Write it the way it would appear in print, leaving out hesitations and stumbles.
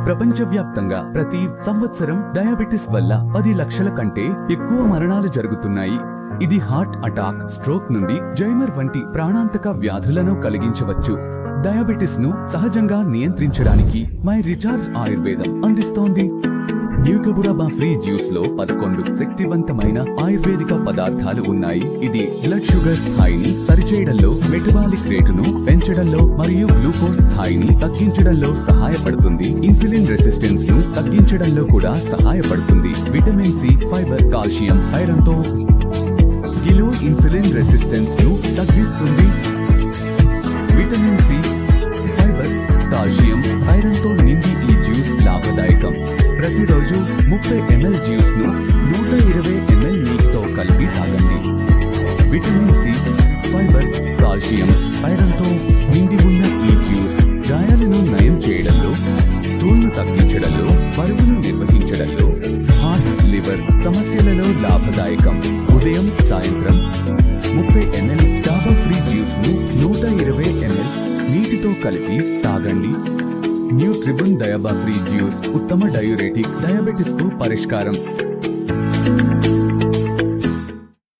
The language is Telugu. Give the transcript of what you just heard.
ప్రపంచవ్యాప్తంగా ప్రతి సంవత్సరం డయాబెటిస్ వల్ల 10 లక్షల కంటే ఎక్కువ మరణాలు జరుగుతున్నాయి. ఇది హార్ట్ అటాక్, స్ట్రోక్ నుండి జైమర్ వంటి ప్రాణాంతక వ్యాధులను కలిగించవచ్చు. డయాబెటిస్ ను సహజంగా నియంత్రించడానికి మై రిచార్జ్ ఆయుర్వేదం అందిస్తోంది. న్యూకబురాబా ఫ్రీ జ్యూస్ లో 11 శక్తివంతమైన ఆయుర్వేదిక పదార్థాలు ఉన్నాయి. ఇది బ్లడ్ షుగర్ స్థాయిని సరిచేయడంలో, మెటబాలిక్ రేటును పెంచడంలో మరియు గ్లూకోజ్ స్థాయిని తగ్గించడంలో సహాయపడుతుంది. ఇన్సులిన్ రెసిస్టెన్స్ ను తగ్గించడంలో కూడా సహాయపడుతుంది. Vitamin C, fibre, calcium, iron తో కిలో ఇన్సులిన్ రెసిస్టెన్స్ ను తగ్గిస్తుంది. Vitamin C, fibre, calcium, iron తో నిండి ఈ జ్యూస్ లాభదాయకం. ప్రతిరోజు 30 ml జ్యూస్ ను 120 ml నీటితో కలిపి తాగండి. Vitamin C, fibre, calcium, iron తో నిండి ఉన్న ఈ జ్యూస్ గాయాలను నయం చేయడంలో, స్టూల్ను తగ్గించడంలో, బరువును నిర్వహించడంలో, హార్ట్, లివర్ సమస్యలలో లాభదాయకం. ఉదయం, సాయంత్రం 30 ml డాబా ఫ్రీ జ్యూస్ ను 120 ml నీటితో కలిపి తాగండి. న్యూట్రిబన్ డయాబా ఫ్రీ జ్యూస్ ఉత్తమ డయూరెటిక్, డయాబెటిస్ కు పరిష్కారం.